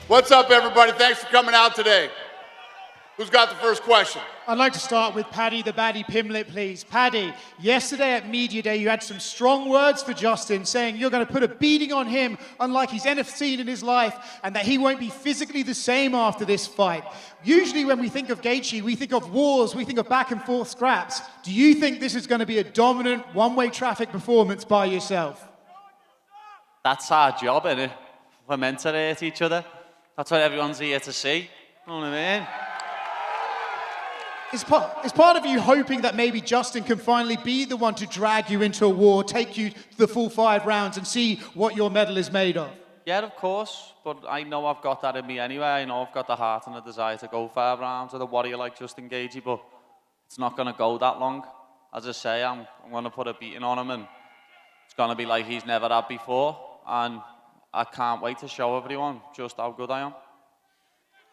What's up, everybody? Thanks for coming out today. Who's got the first question? I'd like to start with Paddy the Paddy Pimblett, please. Paddy, yesterday at Media Day, you had some strong words for Justin, saying you're going to put a beating on him unlike he's ever seen in his life, and that he won't be physically the same after this fight. Usually when we think of Gaethje, we think of wars, we think of back and forth scraps. Do you think this is going to be a dominant one-way traffic performance by yourself? That's our job, isn't it? We're meant to hate each other. That's what everyone's here to see. You know what I mean? Is part of you hoping that maybe Justin can finally be the one to drag you into a war, take you to the full 5 rounds and see what your medal is made of? Yeah, of course. But I know I've got that in me anyway. I know I've got the heart and the desire to go 5 rounds with a warrior like Justin Gaethje, but it's not going to go that long. As I say, I'm going to put a beating on him, and it's going to be like he's never had before. And I can't wait to show everyone just how good I am.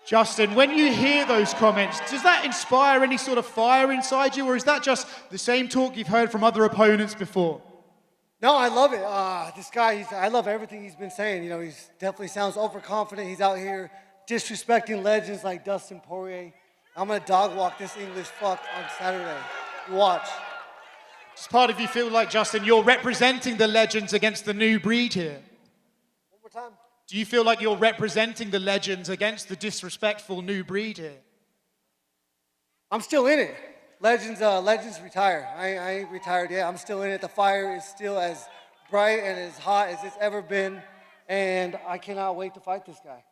Justin, when you hear those comments, does that inspire any sort of fire inside you, or is that just the same talk you've heard from other opponents before? No, I love it. This guy, I love everything he's been saying. You know, he definitely sounds overconfident. He's out here disrespecting legends like Dustin Poirier. I'm going to dog walk this English fuck on Saturday. You watch. Does part of you feel like, Justin, you're representing the legends against the new breed here? One more time. Do you feel like you're representing the legends against the disrespectful new breed here? I'm still in it. Legends retire. I ain't retired yet. I'm still in it. The fire is still as bright and as hot as it's ever been, and I cannot wait to fight this guy.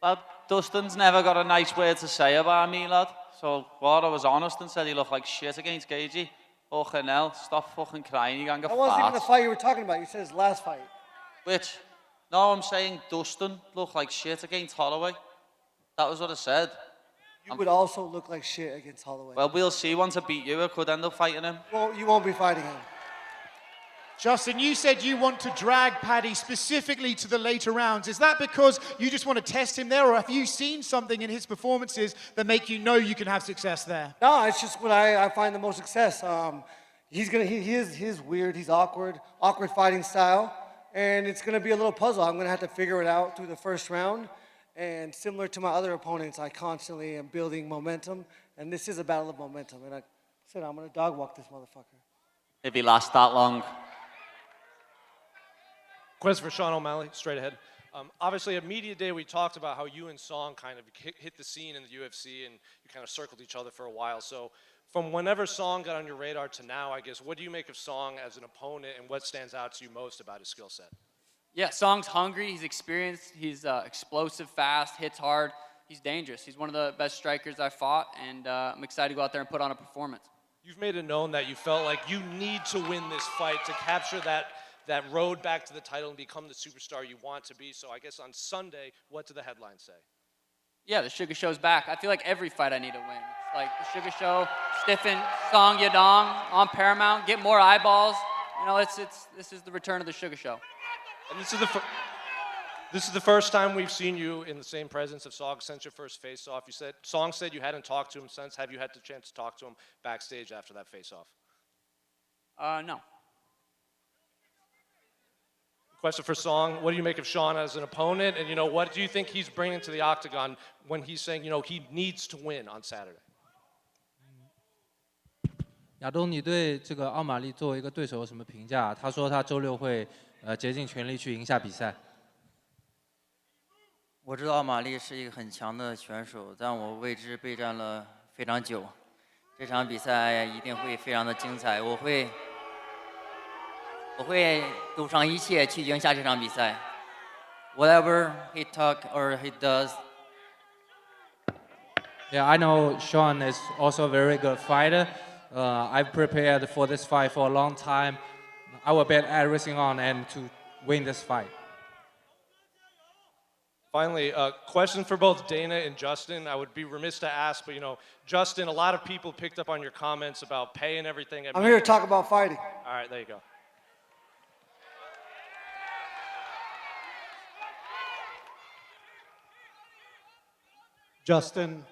Well, Dustin's never got a nice word to say about me, lad. So, I was honest and said he looked like shit against Gaethje. Fucking hell, stop fucking crying, you can't get That wasn't even fat. the fight you were talking about. You said his last fight. Which? No, I'm saying Dustin looked like shit against Holloway. That was what I said. You would also look like shit against Holloway. Well, we'll see. Once I beat you, I could end up fighting him. Well, you won't be fighting him. Justin, you said you want to drag Paddy specifically to the later rounds. Is that because you just want to test him there, or have you seen something in his performances that make you know you can have success there? No, it's just what I find the most success. He is weird. He's awkward fighting style, and it's gonna be a little puzzle. I'm gonna have to figure it out through the first round. And similar to my other opponents, I constantly am building momentum, and this is a battle of momentum. And I said I'm gonna dog walk this motherfucker. If he lasts that long. Question for Sean O'Malley, straight ahead. Obviously, at Media Day, we talked about how you and Song kind of hit the scene in the UFC, and you kind of circled each other for a while. So from whenever Song got on your radar to now, I guess, what do you make of Song as an opponent, and what stands out to you most about his skill set? Yeah, Song's hungry, he's experienced, he's explosive, fast, hits hard, he's dangerous. He's one of the best strikers I've fought, and I'm excited to go out there and put on a performance. You've made it known that you felt like you need to win this fight to capture that road back to the title and become the superstar you want to be. So I guess on Sunday, what did the headline say? Yeah, the Sugar Show's back. I feel like every fight I need to win. It's like the Sugar Show, stiffen Song Yadong on Paramount, get more eyeballs. You know, this is the return of the Sugar Show. And this is the first time we've seen you in the same presence of Song since your first face-off. Song said you hadn't talked to him since. Have you had the chance to talk to him backstage after that face-off? No. Question for Song. What do you make of Sean as an opponent? And, what do you think he's bringing to the octagon when he's saying, he needs to win on Saturday? 亚东，你对这个奥马利作为一个对手有什么评价？他说他周六会竭尽全力去赢下比赛。我知道奥马利是一个很强的选手，但我为之备战了非常久。这场比赛一定会非常的精彩，我会赌上一切去赢下这场比赛。Whatever he talk or he does. Yeah, I know Sean is also a very good fighter. I've prepared for this fight for a long time. I will bet everything on and to win this fight. Finally, a question for both Dana and Justin. I would be remiss to ask, but Justin, a lot of people picked up on your comments about pay and everything. I'm here to talk about fighting. All right, there you go. Justin,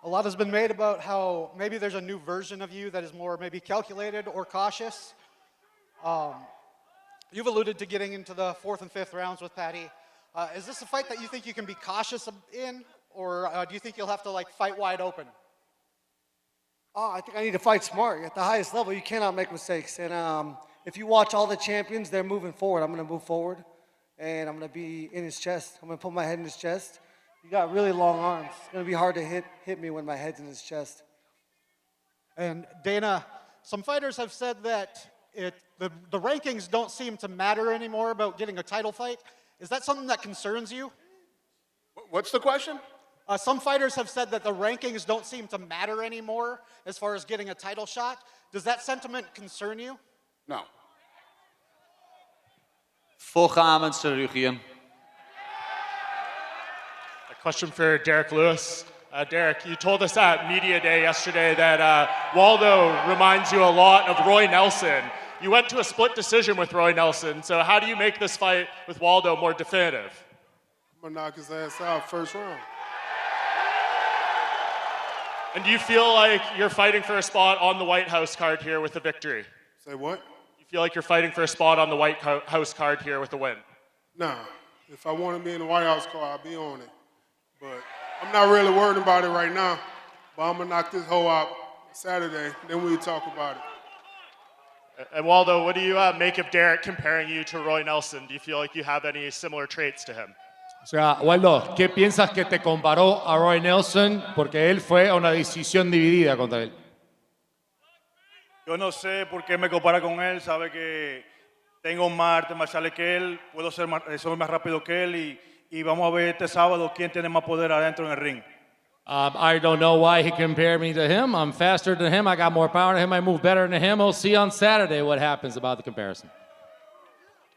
a lot has been made about how maybe there's a new version of you that is more maybe calculated or cautious. You've alluded to getting into the 4th and 5th rounds with Paddy. Is this a fight that you think you can be cautious in, or do you think you'll have to like fight wide open? I think I need to fight smart. At the highest level, you cannot make mistakes. And if you watch all the champions, they're moving forward. I'm going to move forward, and I'm going to be in his chest. I'm going to put my head in his chest. He got really long arms. It's going to be hard to hit me when my head's in his chest. And Dana, some fighters have said that the rankings don't seem to matter anymore about getting a title fight. Is that something that concerns you? What's the question? Some fighters have said that the rankings don't seem to matter anymore as far as getting a title shot. Does that sentiment concern you? No. Fuck Armin Sarukian. A question for Derek Lewis. Derek, you told us at Media Day yesterday that Waldo reminds you a lot of Roy Nelson. You went to a split decision with Roy Nelson, so how do you make this fight with Waldo more definitive? I'm gonna knock his ass out first round. And do you feel like you're fighting for a spot on the White House card here with a victory? Say what? You feel like you're fighting for a spot on the White House card here with a win? Nah. If I want to be in the White House car, I'll be on it. But I'm not really worried about it right now. But I'm gonna knock this hoe out Saturday, then we'll talk about it. And Waldo, what do you make of Derek comparing you to Roy Nelson? Do you feel like you have any similar traits to him? O sea, Waldo, ¿qué piensas que te comparó a Roy Nelson? Porque él fue a una decisión dividida contra él. Yo no sé por qué me compara con él, sabe que tengo más artes marciales que él, puedo ser soy más rápido que él y vamos a ver este sábado quién tiene más poder adentro en el ring. I don't know why he compared me to him. I'm faster than him. I got more power than him. I move better than him. We'll see on Saturday what happens about the comparison.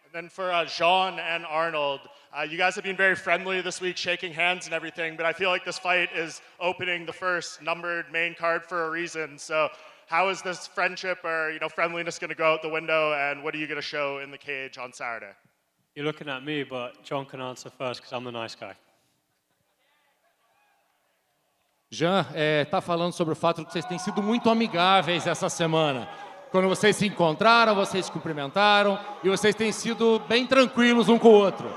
And then for Jean and Arnold, you guys have been very friendly this week, shaking hands and everything, but I feel like this fight is opening the first numbered main card for a reason. So how is this friendship or friendliness going to go out the window, and what are you going to show in the cage on Saturday? You're looking at me, but John can answer first because I'm the nice guy. Jean está falando sobre o fato de que vocês têm sido muito amigáveis essa semana. Quando vocês se encontraram, vocês se cumprimentaram e vocês têm sido bem tranquilos um com o outro.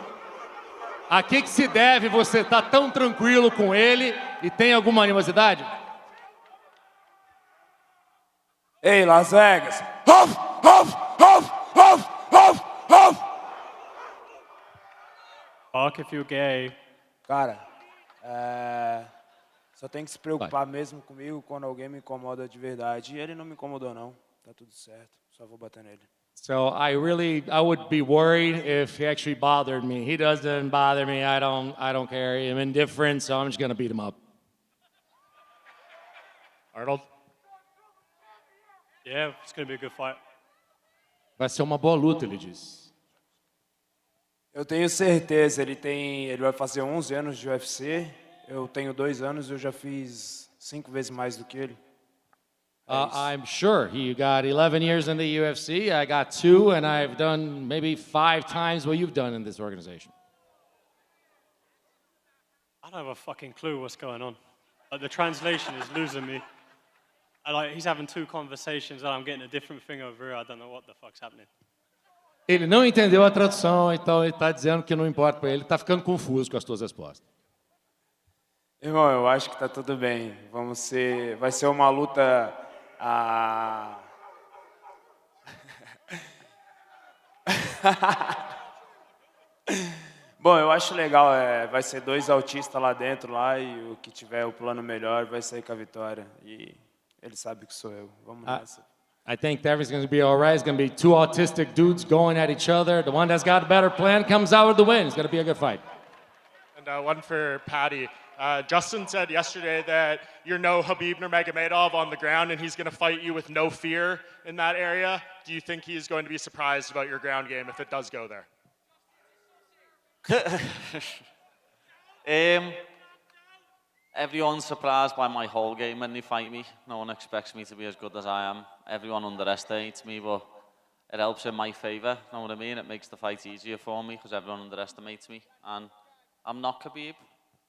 A que se deve você estar tão tranquilo com ele e tem alguma animosidade? Ei, Las Vegas. Huff, huff, huff, huff, huff, huff. Bark if you're gay. Cara, só tem que se preocupar mesmo comigo quando alguém me incomoda de verdade. E ele não me incomodou, não. Tá tudo certo. Só vou bater nele. So I would be worried if he actually bothered me. He doesn't bother me. I don't care. I'm indifferent, so I'm just gonna beat him up. Arnold? Yeah, it's going to be a good fight. Vai ser uma boa luta, ele disse. Eu tenho certeza. Ele vai fazer 11 anos de UFC. Eu tenho 2 anos e eu já fiz 5 vezes mais do que ele. I'm sure. He got 11 years in the UFC. I got 2, and I've done maybe 5 times what you've done in this organization. I don't have a fucking clue what's going on. The translation is losing me. He's having 2 conversations and I'm getting a different thing over here. I don't know what the fuck's happening. Ele não entendeu a tradução, então ele está dizendo que não importa para ele. Ele está ficando confuso com as tuas respostas. Irmão, eu acho que tá tudo bem. Vai ser uma luta. Bom, eu acho legal. Vai ser 2 autistas lá dentro e o que tiver o plano melhor vai sair com a vitória. E ele sabe que sou eu. Vamos nessa. I think everything's going to be all right. It's going to be 2 autistic dudes going at each other. The one that's got a better plan comes out with the win. It's going to be a good fight. And one for Paddy. Justin said yesterday that you're no Khabib Nurmagomedov on the ground, and he's going to fight you with no fear in that area. Do you think he's going to be surprised about your ground game if it does go there? Everyone's surprised by my whole game when they fight me. No one expects me to be as good as I am. Everyone underestimates me, but it helps in my favor. Know what I mean? It makes the fight easier for me because everyone underestimates me. And I'm not Khabib.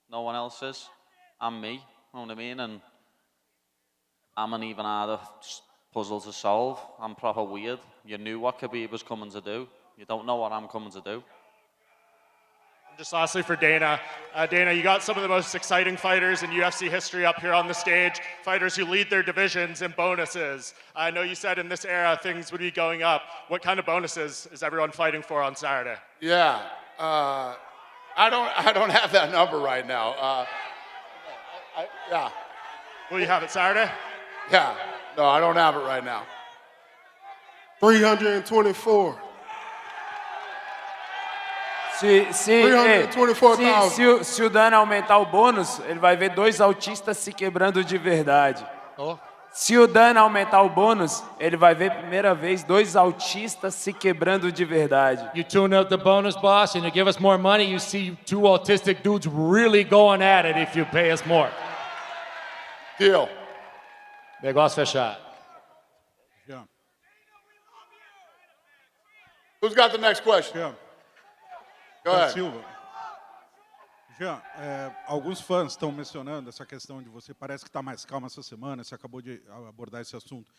No one else is. I'm me. Know what I mean? And I'm an even harder puzzle to solve. I'm proper weird. You knew what Khabib was coming to do. You don't know what I'm coming to do. Just lastly for Dana. Dana, you got some of the most exciting fighters in UFC history up here on the stage, fighters who lead their divisions in bonuses. I know you said in this era things would be going up. What kind of bonuses is everyone fighting for on Saturday? Yeah, I don't have that number right now. Yeah. Will you have it Saturday? Yeah. No, I don't have it right now. 324. Se o Dana aumentar o bônus, ele vai ver dois autistas se quebrando de verdade. Oh. Se o Dana aumentar o bônus, ele vai ver primeira vez dois autistas se quebrando de verdade. You tune up the bonus, boss, and you give us more money, you see two autistic dudes really going at it if you pay us more. Deal. Negócio fechado. Yeah. Who's got the next question? Yeah. Go ahead. Silva. Jean, alguns fãs estão mencionando essa questão de você parece que está mais calmo essa semana, você acabou de abordar esse assunto.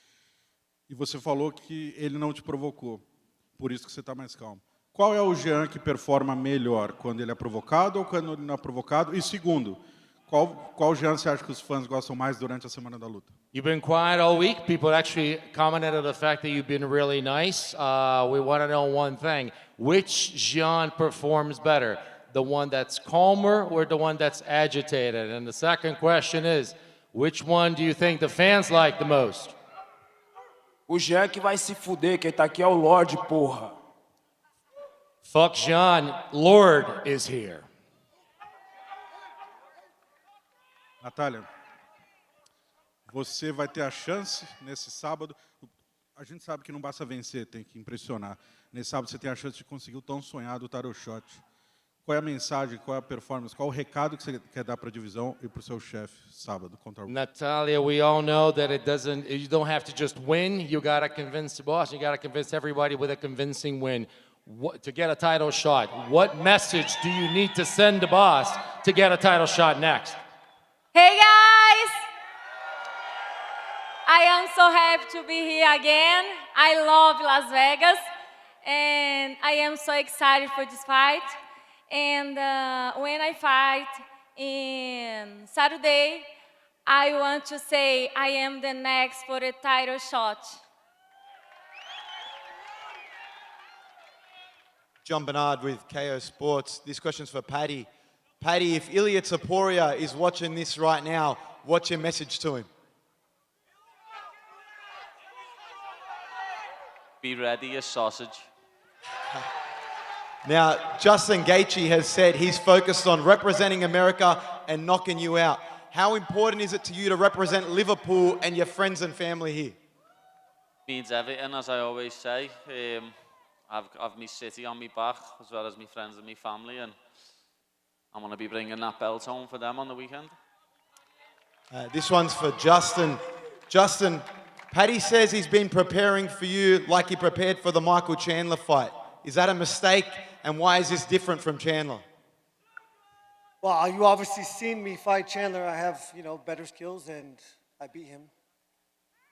E você falou que ele não te provocou, por isso que você está mais calmo. Qual é o Jean que performa melhor, quando ele é provocado ou quando ele não é provocado? E segundo, qual Jean você acha que os fãs gostam mais durante a semana da luta? You've been quiet all week. People actually commented on the fact that you've been really nice. We want to know one thing. Which Jean performs better? The one that's calmer or the one that's agitated? And the second question is, which one do you think the fans like the most? O Jean que vai se fuder, quem tá aqui é o Lorde, porra. Fuck Jean, Lord is here. Natália, você vai ter a chance nesse sábado. A gente sabe que não basta vencer, tem que impressionar. Nesse sábado você tem a chance de conseguir o tão sonhado tarot shot. Qual é a mensagem, qual é a performance, qual é o recado que você quer dar para a divisão e para o seu chefe sábado contra o... Natalia, we all know that you don't have to just win. You got to convince the boss. You got to convince everybody with a convincing win. To get a title shot, what message do you need to send the boss to get a title shot next? Hey guys! I am so happy to be here again. I love Las Vegas and I am so excited for this fight. And when I fight in Saturday, I want to say I am the next for the title shot. John Bernard with KO Sports. This question's for Paddy. Paddy, if Ilya Topuria is watching this right now, what's your message to him? Be ready, you sausage. Now, Justin Gaethje has said he's focused on representing America and knocking you out. How important is it to you to represent Liverpool and your friends and family here? Means everything, as I always say. I've my city on my back, as well as my friends and my family, and I'm going to be bringing that belt home for them on the weekend. This one's for Justin. Justin, Paddy says he's been preparing for you like he prepared for the Michael Chandler fight. Is that a mistake, and why is this different from Chandler? Well, you obviously seen me fight Chandler. I have, better skills, and I beat him.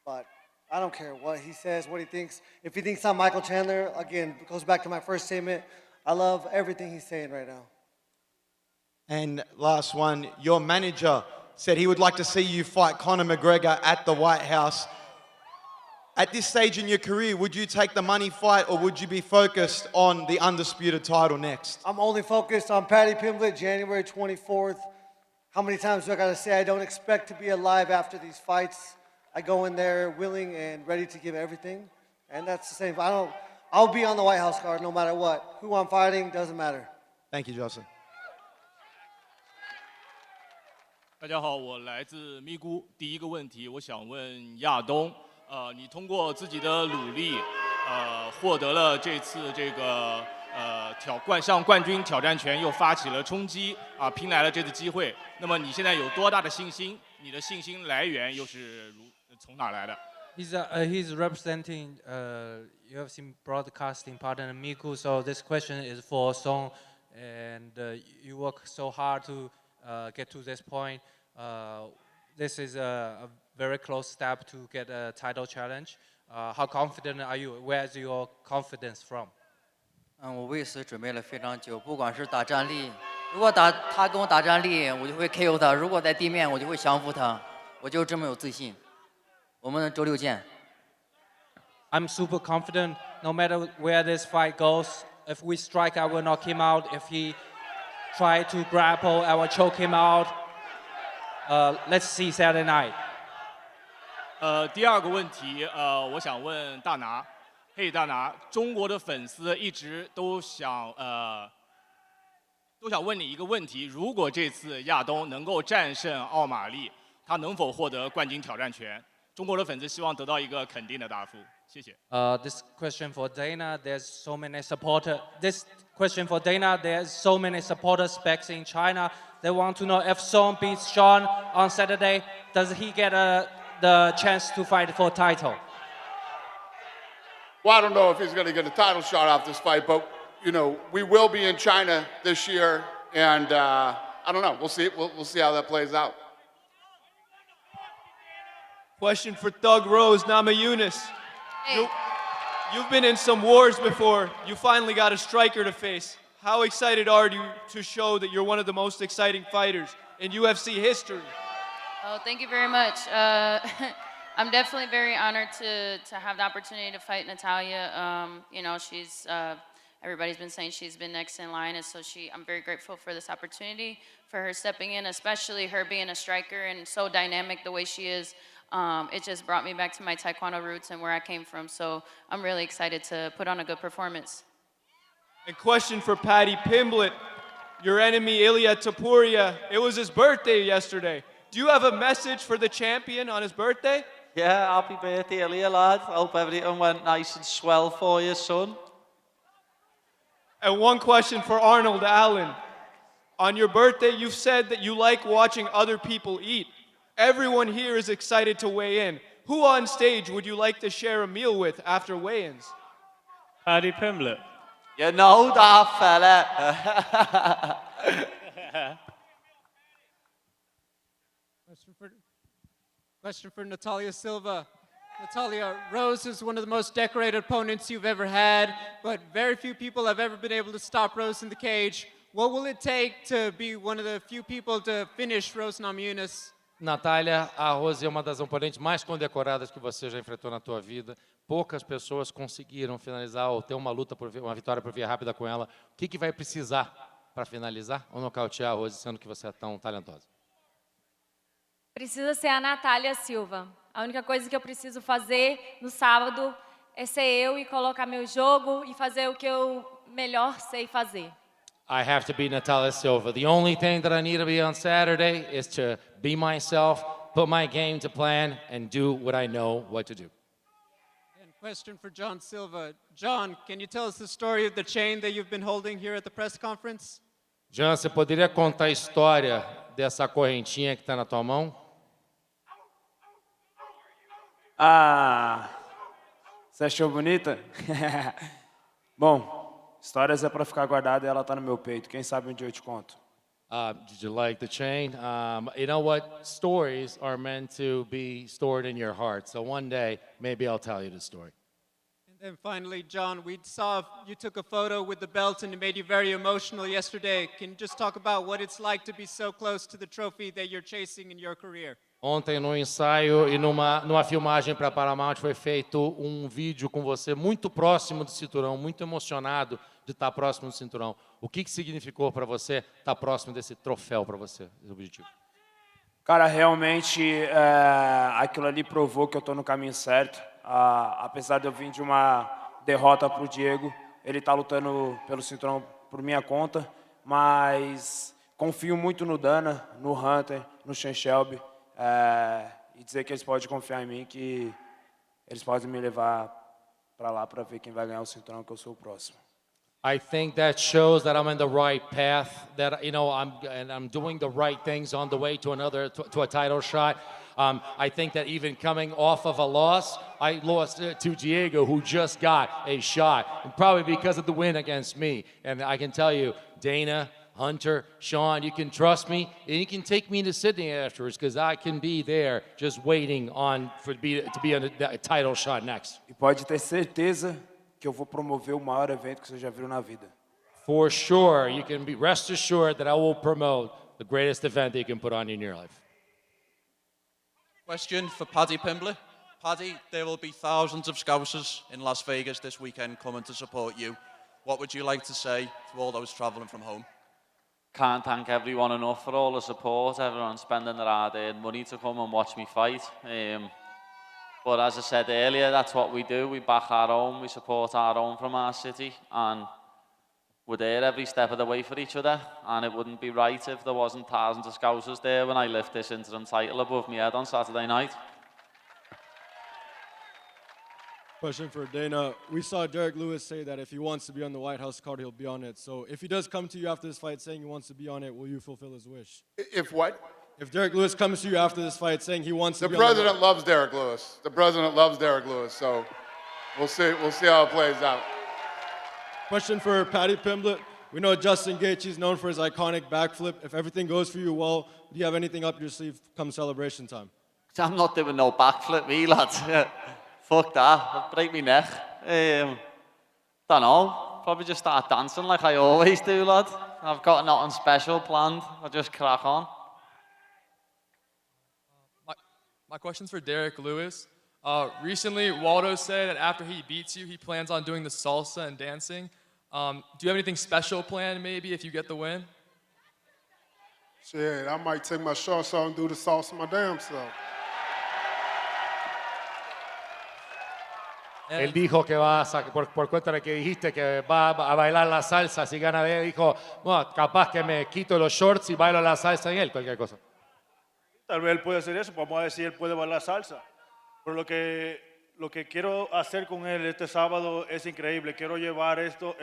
But I don't care what he says, what he thinks. If he thinks I'm Michael Chandler, again, it goes back to my first statement. I love everything he's saying right now. And last one, your manager said he would like to see you fight Conor McGregor at the White House. At this stage in your career, would you take the money fight or would you be focused on the undisputed title next? I'm only focused on Paddy Pimblett, January 24th. How many times do I got to say I don't expect to be alive after these fights? I go in there willing and ready to give everything. And that's the same. I'll be on the White House card no matter what. Who I'm fighting doesn't matter. Thank you, Justin. 大家好，我来自咪咕。第一个问题，我想问亚东，你通过自己的努力，获得了这次这个向冠军挑战权又发起了冲击，拼来了这次机会。那么你现在有多大的信心？你的信心来源又是从哪来的？ He's representing UFC broadcasting partner Miku, so this question is for Song, and you work so hard to get to this point. This is a very close step to get a title challenge. How confident are you? Where's your confidence from? 我为此准备了非常久，不管是打站立，如果他跟我打站立，我就会 KO 他；如果在地面，我就会降服他。我就这么有自信。我们周六见。I'm super confident. No matter where this fight goes, if we strike, I will knock him out. If he try to grapple, I will choke him out. Let's see Saturday night. 第二个问题，我想问大拿，嘿，大拿，中国的粉丝一直都想问你一个问题：如果这次亚东能够战胜奥马利，他能否获得冠军挑战权？中国的粉丝希望得到一个肯定的答复。谢谢。This question for Dana. There's so many supporters. This question for Dana. There's so many supporters back in China. They want to know if Song beats Sean on Saturday, does he get the chance to fight for title? Well, I don't know if he's going to get a title shot off this fight, but you know, we will be in China this year, and I don't know. We'll see. We'll see how that plays out. Question for Thug Rose, Namajunas. You've been in some wars before. You finally got a striker to face. How excited are you to show that you're one of the most exciting fighters in UFC history? Oh, thank you very much. I'm definitely very honored to have the opportunity to fight Natalia. You know, she's everybody's been saying she's been next in line, and so I'm very grateful for this opportunity, for her stepping in, especially her being a striker and so dynamic the way she is. It just brought me back to my Taekwondo roots and where I came from. So I'm really excited to put on a good performance. And question for Paddy Pimblett, your enemy Ilya Topuria. It was his birthday yesterday. Do you have a message for the champion on his birthday? Yeah, happy birthday, Ilya, lad. I hope everything went nice and swell for you, son. And one question for Arnold Allen. On your birthday, you've said that you like watching other people eat. Everyone here is excited to weigh in. Who on stage would you like to share a meal with after weigh-ins? Paddy Pimblett. You know that, fella. Question for Natalia Silva. Natalia, Rose is one of the most decorated opponents you've ever had, but very few people have ever been able to stop Rose in the cage. What will it take to be one of the few people to finish Rose Namajunas? Natália, a Rose é uma das oponentes mais condecoradas que você já enfrentou na tua vida. Poucas pessoas conseguiram finalizar ou ter uma luta, uma vitória por via rápida com ela. O que vai precisar para finalizar ou nocautear a Rose, sendo que você é tão talentosa? Precisa ser a Natália Silva. A única coisa que eu preciso fazer no sábado é ser eu e colocar meu jogo e fazer o que eu melhor sei fazer. I have to be Natalia Silva. The only thing that I need to be on Saturday is to be myself, put my game to plan, and do what I know what to do. And question for John Silva. John, can you tell us the story of the chain that you've been holding here at the press conference? Jean, você poderia contar a história dessa correntinha que está na tua mão? Ah, você achou bonita? Bom, histórias é para ficar guardada e ela tá no meu peito. Quem sabe um dia eu te conto. Did you like the chain? You know what? Stories are meant to be stored in your heart. So one day, maybe I'll tell you the story. And then finally, John, we saw you took a photo with the belt and it made you very emotional yesterday. Can you just talk about what it's like to be so close to the trophy that you're chasing in your career? Ontem, no ensaio e numa filmagem para Paramount, foi feito um vídeo com você muito próximo do cinturão, muito emocionado de estar próximo do cinturão. O que significou para você estar próximo desse troféu para você, esse objetivo? Cara, realmente, aquilo ali provou que eu estou no caminho certo. Apesar de eu vir de uma derrota para o Diego, ele está lutando pelo cinturão por minha conta, mas confio muito no Dana, no Hunter, no Sean Shelby. E dizer que eles podem confiar em mim, que eles podem me levar para lá para ver quem vai ganhar o cinturão, que eu sou o próximo. I think that shows that I'm in the right path, that I'm doing the right things on the way to a title shot. I think that even coming off of a loss, I lost to Diego, who just got a shot, and probably because of the win against me. And I can tell you, Dana, Hunter, Sean, you can trust me, and you can take me to Sydney afterwards, because I can be there just waiting to be a title shot next. E pode ter certeza que eu vou promover o maior evento que você já viu na vida. For sure, you can be rest assured that I will promote the greatest event that you can put on in your life. Question for Paddy Pimblett. Paddy, there will be thousands of Scousers in Las Vegas this weekend coming to support you. What would you like to say to all those travelling from home? Can't thank everyone enough for all the support, everyone spending their hard-earned money to come and watch me fight. But as I said earlier, that's what we do. We back our own, we support our own from our city, and we're there every step of the way for each other. And it wouldn't be right if there wasn't thousands of Scousers there when I lift this interim title above my head on Saturday night. Question for Dana. We saw Derek Lewis say that if he wants to be on the White House card, he'll be on it. So if he does come to you after this fight saying he wants to be on it, will you fulfill his wish? If what? If Derek Lewis comes to you after this fight saying he wants to The be on the president loves Derek Lewis. The president loves Derek Lewis. So we'll see how it plays out. Question for Paddy Pimblett. We know Justin Gaethje is known for his iconic backflip. If everything goes for you well, do you have anything up your sleeve come celebration time? I'm not doing no backflip, me, lads. Fuck that, I'll break my neck. Don't know, probably just start dancing like I always do, lad. I've got nothing special planned, I'll just crack on. My question's for Derek Lewis. Recently, Waldo said that after he beats you, he plans on doing the salsa and dancing. Do you have anything special planned, maybe, if you get the win? Shit, I might take my shorts off and do the salsa my damn self. Él dijo que va a sacar, por cuenta de que dijiste que va a bailar la salsa, si gana, dijo, bueno, capaz que me quito los shorts y bailo la salsa en él, cualquier cosa. Tal vez él puede hacer eso, vamos a ver si él puede bailar salsa. Pero lo que quiero hacer con él este sábado es increíble. Quiero llevar esto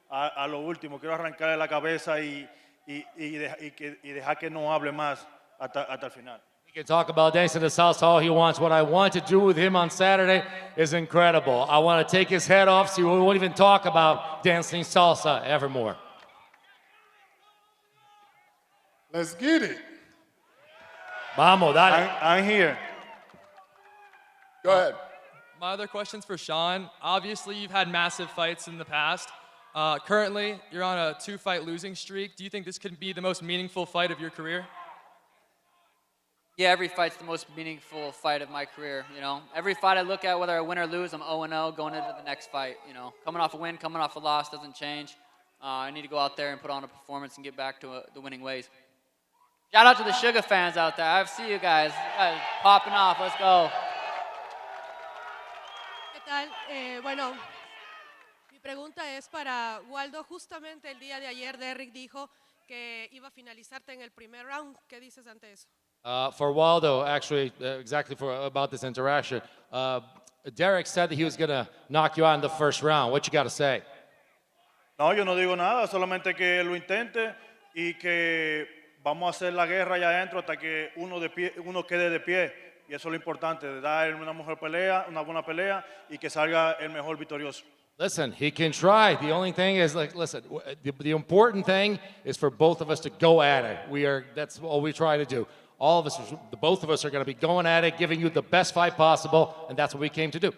a lo último. Quiero arrancarle la cabeza y dejar que no hable más hasta el final. He can talk about dancing the salsa all he wants. What I want to do with him on Saturday is incredible. I want to take his head off so he won't even talk about dancing salsa evermore. Let's get it. Vamos, dale. I'm here. Go ahead. My other question's for Sean. Obviously, you've had massive fights in the past. Currently, you're on a 2-fight losing streak. Do you think this could be the most meaningful fight of your career? Yeah, every fight's the most meaningful fight of my career, you know. Every fight I look at, whether I win or lose, I'm 0-0 going into the next fight, you know. Coming off a win, coming off a loss doesn't change. I need to go out there and put on a performance and get back to the winning ways. Shout out to the Sugar fans out there. I see you guys. You guys popping off. Let's go. ¿Qué tal? Bueno, mi pregunta es para Waldo. Justamente el día de ayer, Derrick dijo que iba a finalizarte en el primer round. ¿Qué dices ante eso? For Waldo, actually, exactly about this interaction, Derek said that he was going to knock you out in the first round. What you got to say? No, yo no digo nada, solamente que lo intente y que vamos a hacer la guerra allá adentro hasta que uno quede de pie. Y eso es lo importante, dar una mejor pelea, una buena pelea y que salga el mejor victorioso. Listen, he can try. The only thing is, listen, the important thing is for both of us to go at it. That's all we try to do. All of us, both of us are going to be going at it, giving you the best fight possible, and that's what we came to do.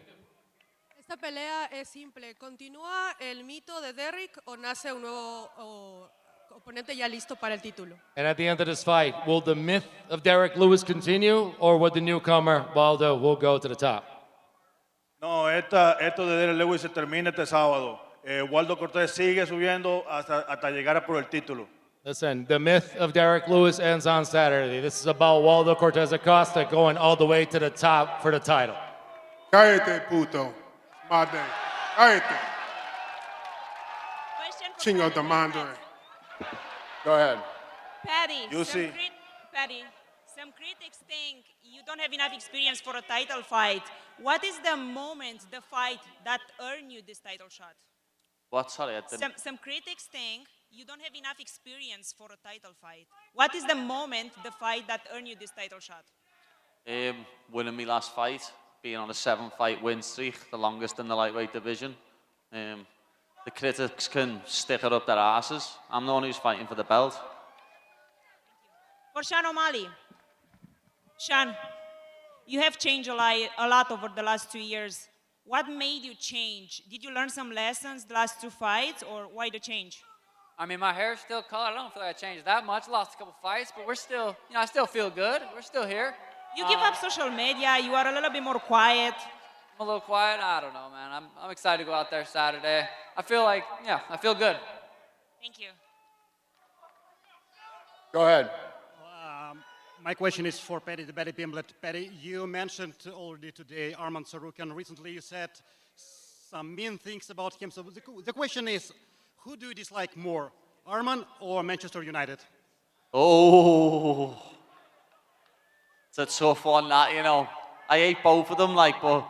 Esta pelea es simple. ¿Continúa el mito de Derrick o nace un nuevo oponente ya listo para el título? And at the end of this fight, will the myth of Derek Lewis continue, or will the newcomer, Waldo, will go to the top? No, esto de Derek Lewis se termina este sábado. Waldo Cortés sigue subiendo hasta llegar a por el título. Listen, the myth of Derek Lewis ends on Saturday. This is about Waldo Cortés Acosta going all the way to the top for the title. Cállate, puto. My day. Cállate. Chingo de madre. Go ahead. Paddy, You see. Paddy, some critics think you don't have enough experience for a title fight. What is the moment, the fight, that earned you this title shot? What? Sorry, I didn't... Some critics think you don't have enough experience for a title fight. What is the moment, the fight, that earned you this title shot? Winning my last fight, being on a 7-fight win streak, the longest in the lightweight division. The critics can stick it up their asses. I'm the one who's fighting for the belt. For Sean O'Malley. Sean, you have changed a lot over the last 2 years. What made you change? Did you learn some lessons the last 2 fights, or why the change? I mean, my hair's still colored. I don't feel like I changed that much. Lost a couple fights, but we're still, I still feel good. We're still here. You give up social media. You are a little bit more quiet. I'm a little quiet. I don't know, man. I'm excited to go out there Saturday. I feel like, I feel good. Thank you. Go ahead. My question is for Paddy Pimblett. Paddy, you mentioned already today Arman Tsarukyan. Recently you said some mean things about him. So the question is, who do you dislike more, Arman or Manchester United? Oh, it's a tough one, that, I hate both of them, but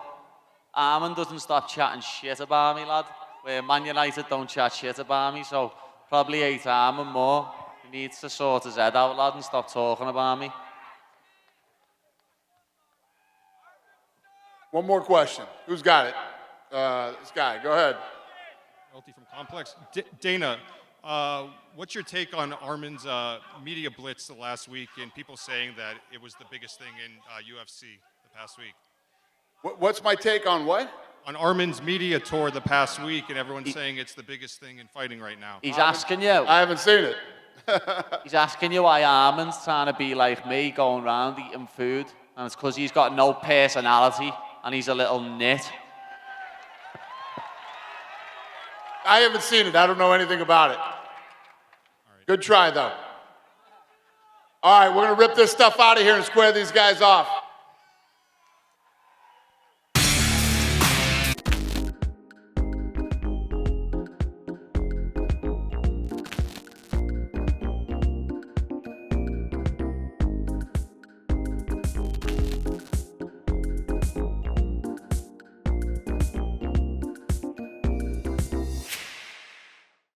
Arman doesn't stop chatting shit about me, lad. Where Man United don't chat shit about me, so probably hate Arman more. He needs to sort his head out, lad, and stop talking about me. One more question. Who's got it? This guy. Go ahead. From Complex. Dana, what's your take on Arman's media blitz the last week and people saying that it was the biggest thing in UFC the past week? What's my take on what? On Arman's media tour the past week, and everyone's saying it's the biggest thing in fighting right now. He's asking you. I haven't seen it. He's asking you why Arman's trying to be like me, going around eating food, and it's because he's got no personality and he's a little nit. I haven't seen it. I don't know anything about it. Good try, though. All right, we're going to rip this stuff out of here and square these guys off.